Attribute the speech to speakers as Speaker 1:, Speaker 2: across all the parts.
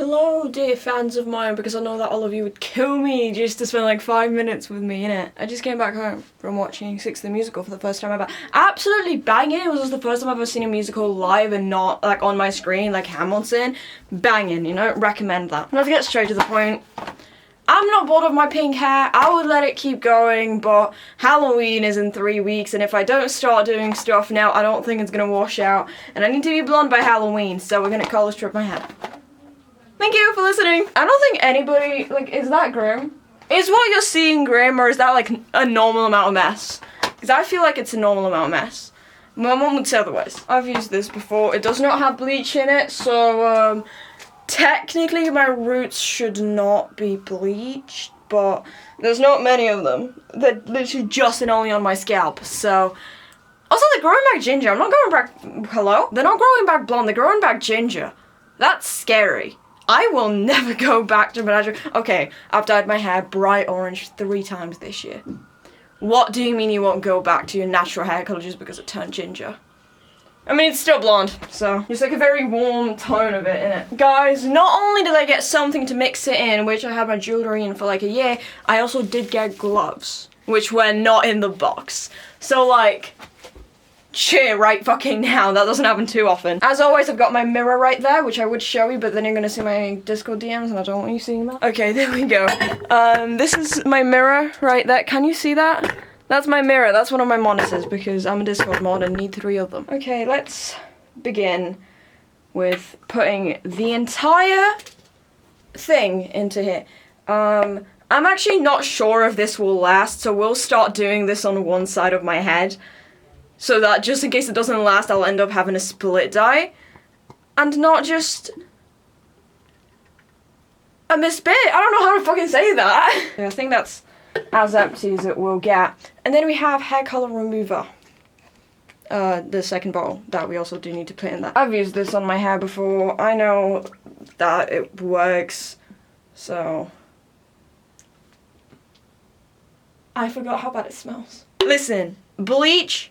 Speaker 1: Hello, dear fans of mine, because I know that all of you would kill me just to spend like 5 minutes with me, innit? I just came back home from watching Six the Musical for the first time ever. Absolutely banging. It was just the first time I've ever seen a musical live and not like on my screen, like Hamilton. Banging, you know? Recommend that. Let's get straight to the point. I'm not bored of my pink hair. I would let it keep going, but Halloween is in 3 weeks, and if I don't start doing stuff now, I don't think it's gonna wash out. And I need to be blonde by Halloween, so we're gonna color strip my hair. Thank you for listening. I don't think anybody, like, is that grim? Is what you're seeing grim, or is that like a normal amount of mess? Because I feel like it's a normal amount of mess. My mum would say otherwise. I've used this before. It does not have bleach in it, so technically my roots should not be bleached, but there's not many of them. They're literally just and only on my scalp, so. Also, they're growing back ginger. I'm not growing back, hello? They're not growing back blonde, they're growing back ginger. That's scary. I will never go back to menagerie. Okay, I've dyed my hair bright orange 3 times this year. What do you mean you won't go back to your natural hair colour just because it turned ginger? I mean, it's still blonde, so it's like a very warm tone of it, innit? Guys, not only did I get something to mix it in, which I had my jewellery in for like a year, I also did get gloves, which were not in the box. So like, cheer right fucking now, that doesn't happen too often. As always, I've got my mirror right there, which I would show you, but then you're gonna see my Discord DMs and I don't want you seeing that. Okay, there we go. This is my mirror right there. Can you see that? That's my mirror, that's one of my monitors because I'm a Discord mod and need 3 of them. Okay, let's begin with putting the entire thing into here. I'm actually not sure if this will last, so we'll start doing this on one side of my head. So that just in case it doesn't last, I'll end up having a split dye. And not just a missed bit. I don't know how to fucking say that. I think that's as empty as it will get. And then we have hair color remover. The second bottle that we also do need to put in that. I've used this on my hair before. I know that it works. So I forgot how bad it smells. Listen, bleach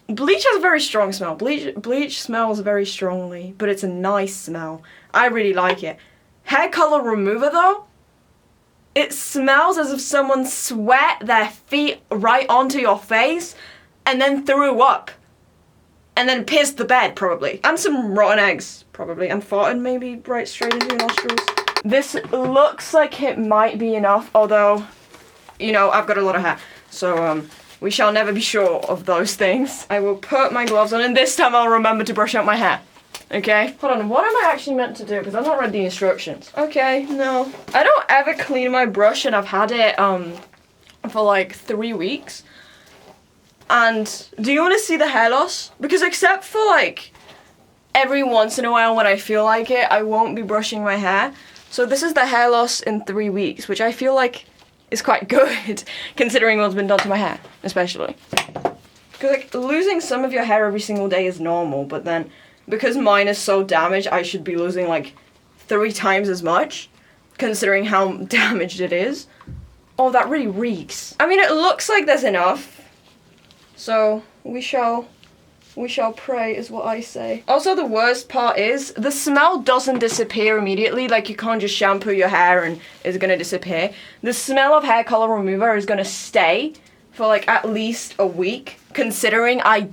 Speaker 1: has a very strong smell. Bleach smells very strongly, but it's a nice smell. I really like it. Hair color remover though, it smells as if someone sweat their feet right onto your face and then threw up. And then pissed the bed, probably. And some rotten eggs, probably. And farted maybe right straight into your nostrils. This looks like it might be enough, although, you know, I've got a lot of hair. So, we shall never be sure of those things. I will put my gloves on, and this time I'll remember to brush out my hair. Okay? Hold on, what am I actually meant to do? Because I've not read the instructions. Okay, no. I don't ever clean my brush, and I've had it, for like 3 weeks. And do you want to see the hair loss? Because except for like, every once in a while when I feel like it, I won't be brushing my hair. So this is the hair loss in 3 weeks, which I feel like is quite good, considering what's been done to my hair, especially. Because like, losing some of your hair every single day is normal, but then, because mine is so damaged, I should be losing like 3 times as much, considering how damaged it is. Oh, that really reeks. I mean, it looks like there's enough, so we shall pray is what I say. Also, the worst part is, the smell doesn't disappear immediately, like you can't just shampoo your hair and it's gonna disappear. The smell of hair color remover is gonna stay for like at least a week, considering I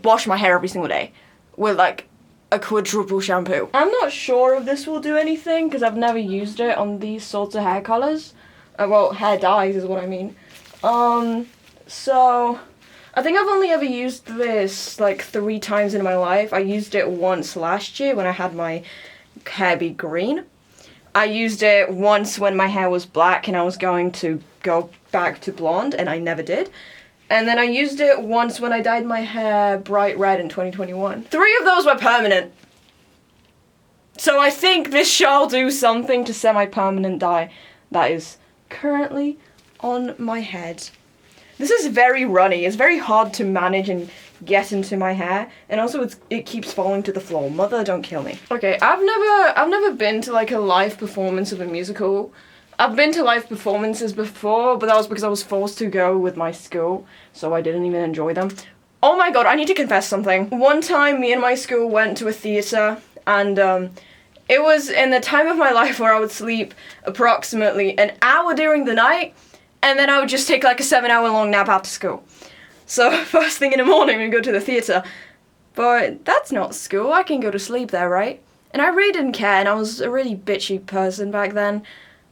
Speaker 1: wash my hair every single day with like a quadruple shampoo. I'm not sure if this will do anything, because I've never used it on these sorts of hair colors. Well, hair dyes is what I mean. So I think I've only ever used this like 3 times in my life. I used it once last year when I had my hair be green. I used it once when my hair was black and I was going to go back to blonde, and I never did. And then I used it once when I dyed my hair bright red in 2021. 3 of those were permanent. So I think this shall do something to semi-permanent dye that is currently on my head. This is very runny. It's very hard to manage and get into my hair, and also it keeps falling to the floor. Mother, don't kill me. Okay, I've never been to like a live performance of a musical. I've been to live performances before, but that was because I was forced to go with my school, so I didn't even enjoy them. Oh my god, I need to confess something. One time, me and my school went to a theatre, and It was in the time of my life where I would sleep approximately an hour during the night, and then I would just take like a 7-hour long nap after school. So first thing in the morning we'd go to the theatre. But that's not school, I can go to sleep there, right? And I really didn't care, and I was a really bitchy person back then.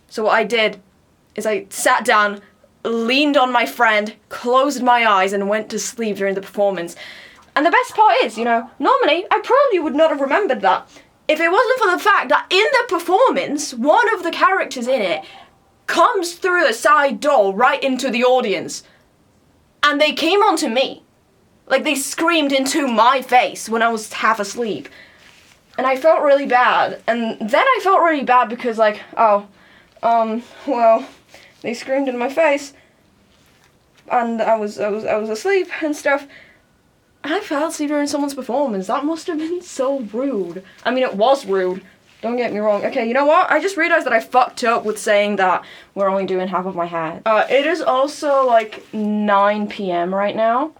Speaker 1: So what I did is I sat down, leaned on my friend, closed my eyes, and went to sleep during the performance. And the best part is, normally I probably would not have remembered that if it wasn't for the fact that in the performance, one of the characters in it comes through the side door right into the audience. And they came onto me. Like, they screamed into my face when I was half asleep. And I felt really bad. And then I felt really bad because, like, well, they screamed in my face. And I was asleep and stuff. And I fell asleep during someone's performance. That must have been so rude. I mean, it was rude. Don't get me wrong. Okay, you know what? I just realized that I fucked up with saying that we're only doing half of my hair. It is also, like, 9 p.m. right now.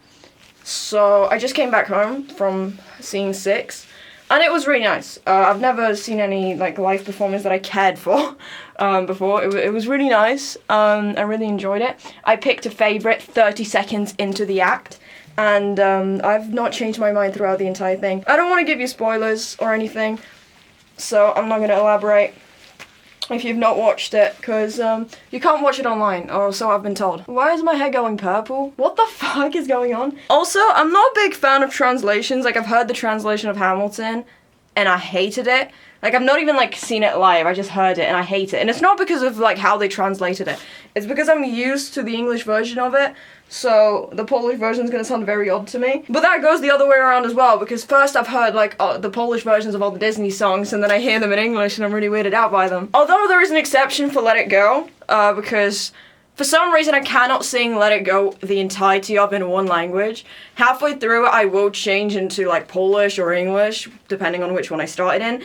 Speaker 1: So I just came back home from seeing Six, and it was really nice. I've never seen any like live performance that I cared for before. It was really nice. I really enjoyed it. I picked a favorite 30 seconds into the act, and I've not changed my mind throughout the entire thing. I don't want to give you spoilers or anything, so I'm not going to elaborate if you've not watched it, because you can't watch it online, or so I've been told. Why is my hair going purple? What the fuck is going on? Also, I'm not a big fan of translations. Like, I've heard the translation of Hamilton, and I hated it. Like, I've not even, like, seen it live. I just heard it, and I hate it. And it's not because of, like, how they translated it. It's because I'm used to the English version of it, so the Polish version is going to sound very odd to me. But that goes the other way around as well, because first I've heard, like, the Polish versions of all the Disney songs, and then I hear them in English, and I'm really weirded out by them. Although there is an exception for Let It Go, because for some reason I cannot sing Let It Go the entirety of in one language. Halfway through it, I will change into, like, Polish or English, depending on which one I started in.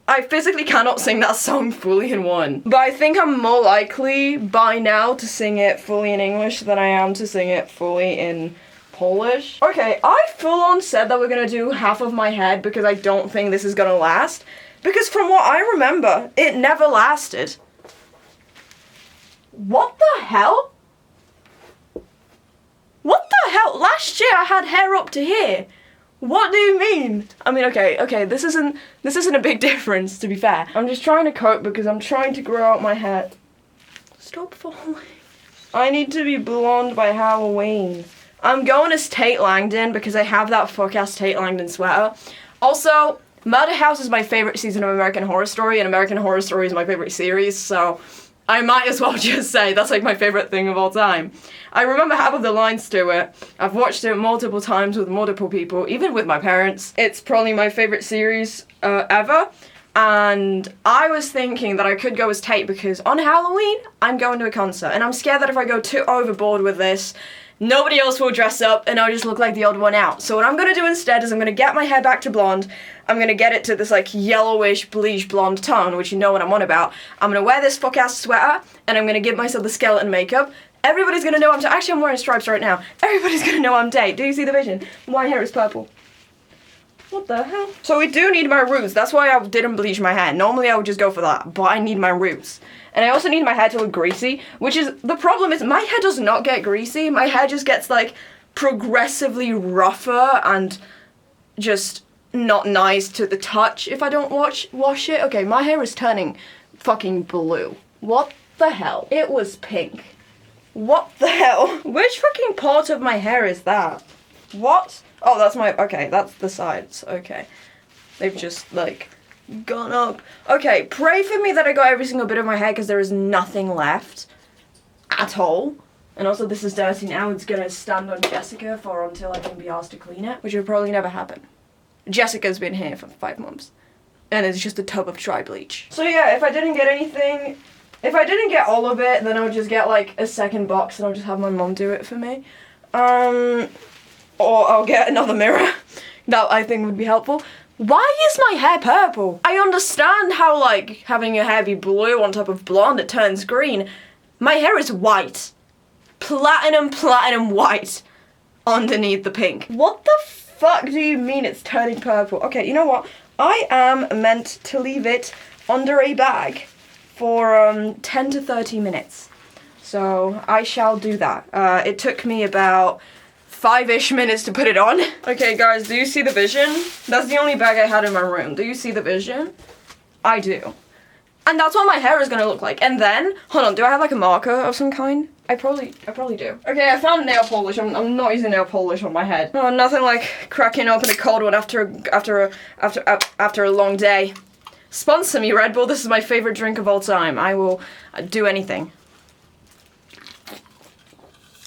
Speaker 1: I physically cannot sing that song fully in one. But I think I'm more likely by now to sing it fully in English than I am to sing it fully in Polish. Okay, I full on said that we're gonna do half of my head because I don't think this is gonna last. Because from what I remember, it never lasted. What the hell? What the hell? Last year I had hair up to here. What do you mean? I mean, okay, this isn't a big difference, to be fair. I'm just trying to cope because I'm trying to grow out my hair. Stop falling. I need to be blonde by Halloween. I'm going as Tate Langdon because I have that fuck-ass Tate Langdon sweater. Also, Murder House is my favorite season of American Horror Story, and American Horror Story is my favorite series, so I might as well just say that's like my favorite thing of all time. I remember half of the lines to it. I've watched it multiple times with multiple people, even with my parents. It's probably my favorite series ever. And I was thinking that I could go as Tate because on Halloween, I'm going to a concert. And I'm scared that if I go too overboard with this, nobody else will dress up and I'll just look like the odd one out. So what I'm going to do instead is I'm going to get my hair back to blonde. I'm going to get it to this like yellowish bleach blonde tone, which you know what I'm on about. I'm going to wear this fuck-ass sweater and I'm going to give myself the skeleton makeup. Everybody's going to know actually I'm wearing stripes right now. Everybody's going to know I'm Tate. Do you see the vision? My hair is purple. What the hell? So we do need my roots. That's why I didn't bleach my hair. Normally I would just go for that, but I need my roots. And I also need my hair to look greasy, which is, the problem is my hair does not get greasy. My hair just gets like progressively rougher and just not nice to the touch if I don't wash it. Okay, my hair is turning fucking blue. What the hell? It was pink. What the hell? Which fucking part of my hair is that? What? Oh, that's my, okay, that's the sides, okay. They've just, like, gone up. Okay, pray for me that I got every single bit of my hair because there is nothing left at all. And also this is dirty now. It's gonna stand on Jessica until I can be asked to clean it, which will probably never happen. Jessica's been here for 5 months. And it's just a tub of dry bleach. So yeah, if I didn't get anything, if I didn't get all of it, then I would just get like a second box and I'll just have my mom do it for me. Or I'll get another mirror. That I think would be helpful. Why is my hair purple? I understand how like having your hair be blue on top of blonde, it turns green. My hair is white. Platinum white underneath the pink. What the fuck do you mean it's turning purple? Okay, you know what? I am meant to leave it under a bag for 10 to 30 minutes. So I shall do that. It took me about 5-ish minutes to put it on. Okay guys, do you see the vision? That's the only bag I had in my room. Do you see the vision? I do. And that's what my hair is gonna look like. And then, hold on, do I have like a marker of some kind? I probably do. Okay, I found nail polish. I'm not using nail polish on my head. Oh, nothing like cracking open a cold one after a long day. Sponsor me, Red Bull. This is my favorite drink of all time. I will do anything.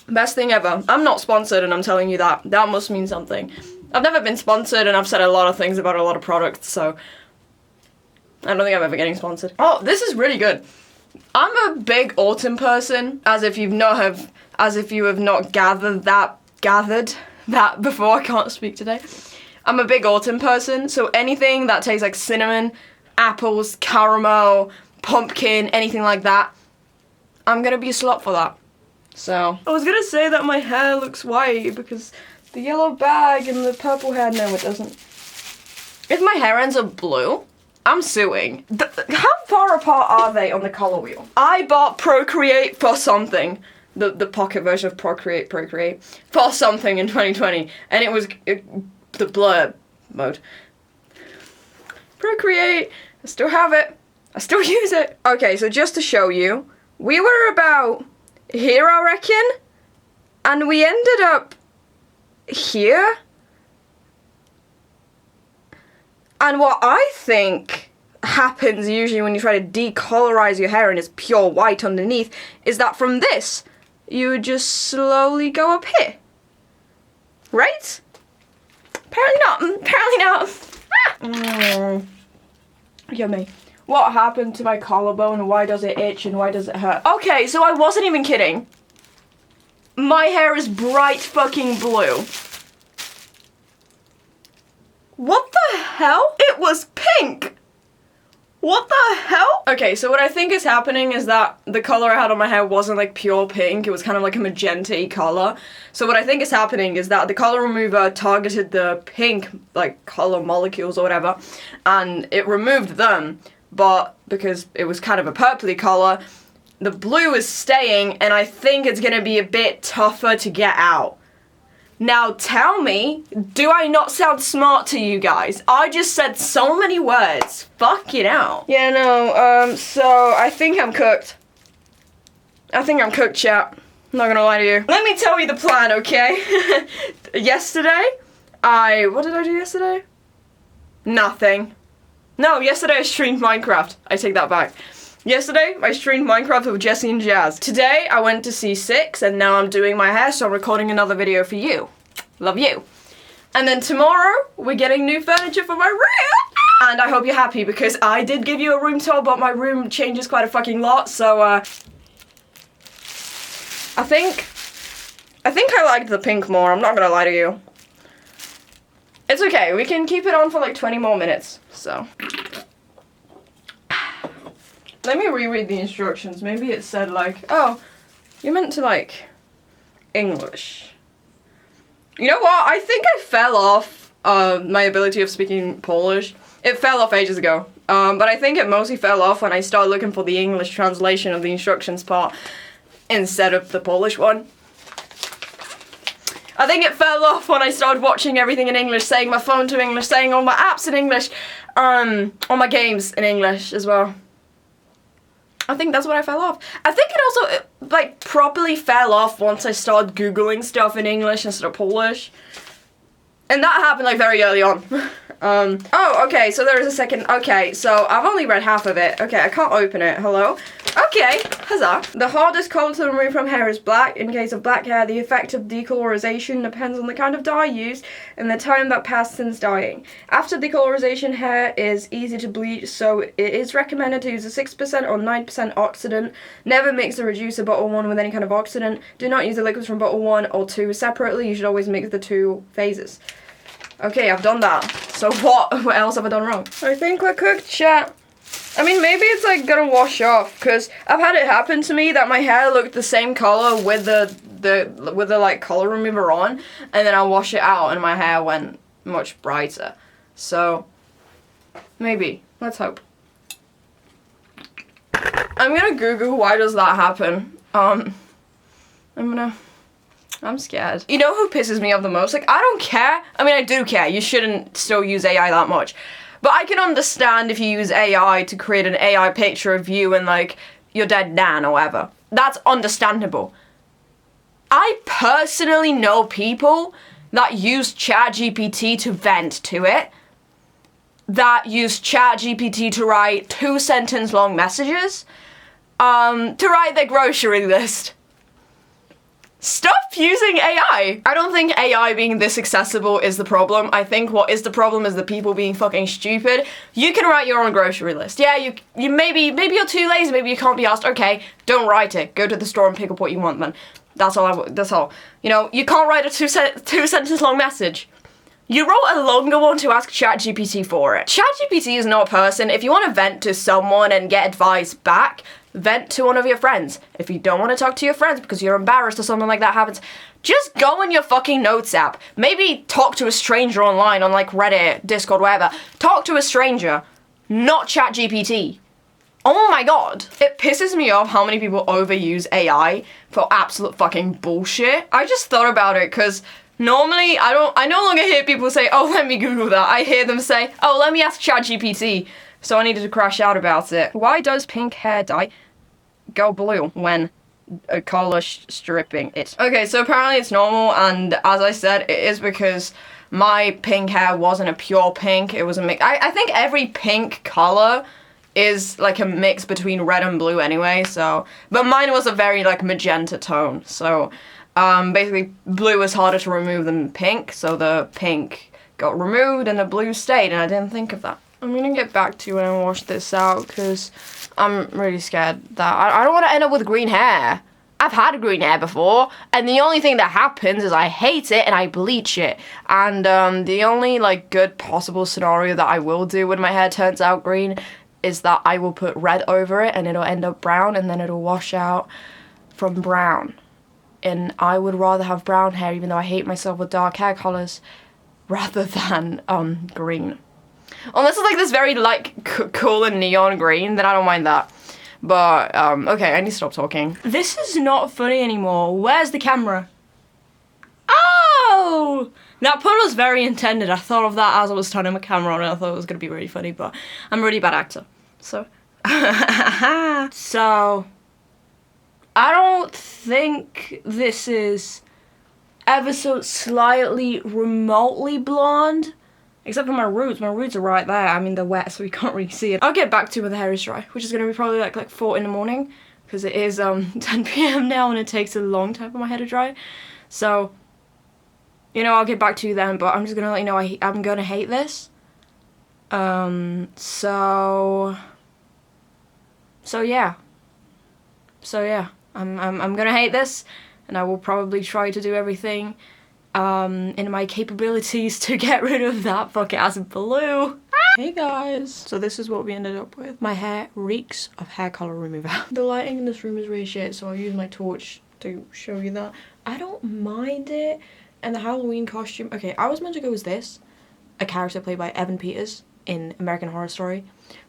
Speaker 1: Best thing ever. I'm not sponsored, and I'm telling you that. That must mean something. I've never been sponsored, and I've said a lot of things about a lot of products, so I don't think I'm ever getting sponsored. Oh, this is really good. I'm a big autumn person, as if you have not gathered that before. I can't speak today. I'm a big autumn person, so anything that tastes like cinnamon, apples, caramel, pumpkin, anything like that, I'm gonna be a slut for that. So, I was gonna say that my hair looks white because the yellow bag and the purple hair, no it doesn't. If my hair ends up blue, I'm suing. How far apart are they on the color wheel? I bought Procreate for something. The pocket version of Procreate for something in 2020. And it was the blur mode. Procreate, I still have it. I still use it. Okay, so just to show you, we were about here, I reckon. And we ended up here. And what I think happens usually when you try to decolorize your hair and it's pure white underneath is that from this, you would just slowly go up here. Right? Apparently not. Apparently not. Yummy. What happened to my collarbone? Why does it itch and why does it hurt? Okay, so I wasn't even kidding. My hair is bright fucking blue. What the hell? It was pink! What the hell? Okay, so what I think is happening is that the color I had on my hair wasn't like pure pink, it was kind of like a magenta-y color. So what I think is happening is that the color remover targeted the pink, like, color molecules or whatever, and it removed them, but because it was kind of a purpley color, the blue is staying, and I think it's gonna be a bit tougher to get out. Now tell me, do I not sound smart to you guys? I just said so many words. Fuck it out. Yeah, no, so I think I'm cooked. I think I'm cooked, chat. I'm not gonna lie to you. Let me tell you the plan, okay? Yesterday, what did I do yesterday? Nothing. No, yesterday I streamed Minecraft. I take that back. Yesterday, I streamed Minecraft with Jesse and Jazz. Today, I went to C6, and now I'm doing my hair, so I'm recording another video for you. Love you. And then tomorrow, we're getting new furniture for my room! And I hope you're happy, because I did give you a room tour, but my room changes quite a fucking lot, so, I think I liked the pink more, I'm not gonna lie to you. It's okay, we can keep it on for like 20 more minutes, so. Let me reread the instructions. Maybe it said like, oh, you're meant to like English. You know what? I think I fell off my ability of speaking Polish. It fell off ages ago. But I think it mostly fell off when I started looking for the English translation of the instructions part instead of the Polish one. I think it fell off when I started watching everything in English, saying my phone to English, saying all my apps in English, all my games in English as well. I think that's what I fell off. I think it also, like, properly fell off once I started Googling stuff in English instead of Polish. And that happened, like, very early on. Oh, okay, so there is a second. Okay, so I've only read half of it. Okay, I can't open it. Hello? Okay, huzzah. The hardest color to remove from hair is black. In case of black hair, the effect of decolorization depends on the kind of dye used and the time that passed since dyeing. After decolorization, hair is easy to bleach, so it is recommended to use a 6% or 9% oxidant. Never mix the reducer bottle 1 with any kind of oxidant. Do not use the liquids from bottle 1 or 2 separately. You should always mix the 2 phases. Okay, I've done that. So what else have I done wrong? I think we're cooked, chat. I mean, maybe it's like gonna wash off, because I've had it happen to me that my hair looked the same color with the like color remover on, and then I wash it out and my hair went much brighter. So Maybe. Let's hope. I'm gonna Google why does that happen. I'm scared. You know who pisses me off the most? Like, I don't care. I mean, I do care. You shouldn't still use AI that much. But I can understand if you use AI to create an AI picture of you and, like, your dead nan or whatever. That's understandable. I personally know people that use ChatGPT to vent to it, that use ChatGPT to write 2-sentence long messages, to write their grocery list. Stop using AI! I don't think AI being this accessible is the problem. I think what is the problem is the people being fucking stupid. You can write your own grocery list. Yeah, you maybe you're too lazy, maybe you can't be asked. Okay, don't write it. Go to the store and pick up what you want then. That's all. You know, you can't write a 2-sentence long message. You wrote a longer one to ask ChatGPT for it. ChatGPT is not a person. If you want to vent to someone and get advice back, vent to one of your friends. If you don't want to talk to your friends because you're embarrassed or something like that happens, just go in your fucking notes app. Maybe talk to a stranger online on like Reddit, Discord, whatever. Talk to a stranger, not ChatGPT. Oh my god. It pisses me off how many people overuse AI for absolute fucking bullshit. I just thought about it because normally I no longer hear people say, oh, let me Google that. I hear them say, oh, let me ask ChatGPT. So I needed to crash out about it. Why does pink hair dye go blue when color stripping it? Okay, so apparently it's normal, and as I said, it is because my pink hair wasn't a pure pink. It was a mix. I think every pink color is like a mix between red and blue anyway, so, but mine was a very like magenta tone, so basically blue is harder to remove than pink, so the pink got removed and the blue stayed, and I didn't think of that. I'm gonna get back to you when I wash this out because I'm really scared that I don't want to end up with green hair. I've had green hair before, and the only thing that happens is I hate it and I bleach it. And the only like good possible scenario that I will do when my hair turns out green is that I will put red over it and it'll end up brown, and then it'll wash out from brown. And I would rather have brown hair, even though I hate myself with dark hair colors, rather than green. Unless it's like this very like cool and neon green, then I don't mind that. But okay, I need to stop talking. This is not funny anymore. Where's the camera? Oh! That pun was very intended. I thought of that as I was turning my camera on, and I thought it was gonna be really funny, but I'm a really bad actor. So so I don't think this is ever so slightly remotely blonde. Except for my roots. My roots are right there. I mean, they're wet, so you can't really see it. I'll get back to you when the hair is dry, which is going to be probably like 4 in the morning, because it is 10 p.m. now, and it takes a long time for my hair to dry. So, you know, I'll get back to you then, but I'm just going to let you know I'm going to hate this. So yeah. I'm going to hate this, and I will probably try to do everything in my capabilities to get rid of that fucking ass blue. Hey guys, so this is what we ended up with. My hair reeks of hair color remover. The lighting in this room is really shit, so I'll use my torch to show you that. I don't mind it. And the Halloween costume, okay, I was meant to go as this, a character played by Evan Peters in American Horror Story,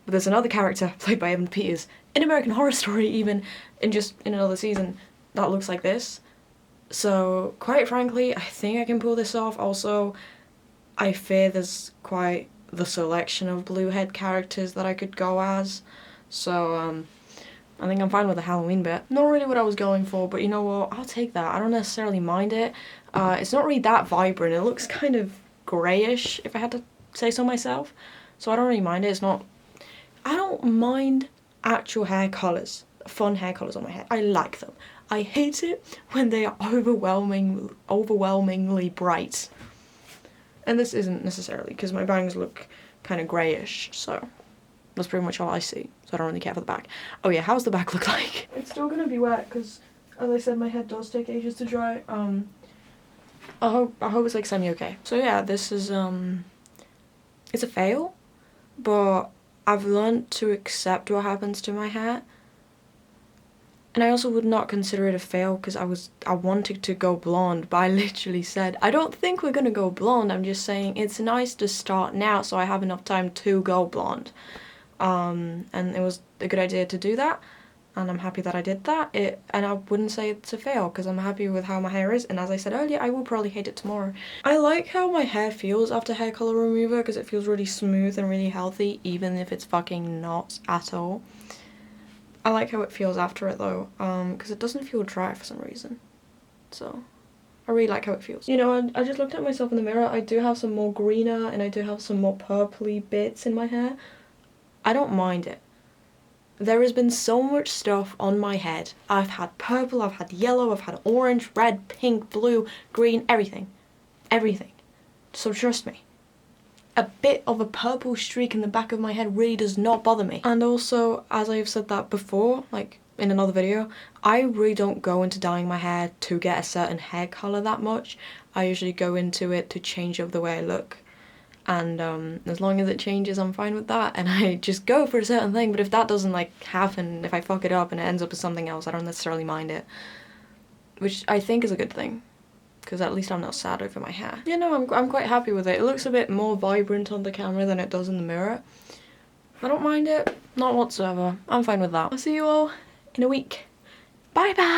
Speaker 1: but there's another character played by Evan Peters in American Horror Story, even in another season, that looks like this. So, quite frankly, I think I can pull this off. Also, I fear there's quite the selection of blue head characters that I could go as. So, I think I'm fine with the Halloween bit. Not really what I was going for, but you know what? I'll take that. I don't necessarily mind it. It's not really that vibrant. It looks kind of greyish, if I had to say so myself. So I don't really mind it. It's not... I don't mind actual hair colours. Fun hair colours on my hair. I like them. I hate it when they are overwhelmingly bright. And this isn't necessarily, because my bangs look kind of greyish, so that's pretty much all I see. So I don't really care for the back. Oh yeah, how's the back look like? It's still gonna be wet, because, as I said, my head does take ages to dry. I hope it's like semi-okay. So yeah, this is, it's a fail, but I've learned to accept what happens to my hair. And I also would not consider it a fail because I wanted to go blonde, but I literally said, I don't think we're gonna go blonde. I'm just saying it's nice to start now so I have enough time to go blonde. And it was a good idea to do that, and I'm happy that I did that. And I wouldn't say it's a fail because I'm happy with how my hair is, and as I said earlier, I will probably hate it tomorrow. I like how my hair feels after hair color remover because it feels really smooth and really healthy, even if it's fucking not at all. I like how it feels after it though, because it doesn't feel dry for some reason. So I really like how it feels. You know, I just looked at myself in the mirror. I do have some more greener and I do have some more purpley bits in my hair. I don't mind it. There has been so much stuff on my head. I've had purple, I've had yellow, I've had orange, red, pink, blue, green, everything. Everything. So trust me. A bit of a purple streak in the back of my head really does not bother me. And also, as I've said that before, like in another video, I really don't go into dyeing my hair to get a certain hair colour that much. I usually go into it to change up the way I look. And as long as it changes, I'm fine with that, and I just go for a certain thing. But if that doesn't like happen, if I fuck it up and it ends up as something else, I don't necessarily mind it, which I think is a good thing, because at least I'm not sad over my hair. You know, I'm quite happy with it. It looks a bit more vibrant on the camera than it does in the mirror. I don't mind it, not whatsoever. I'm fine with that. I'll see you all in a week. Bye bye!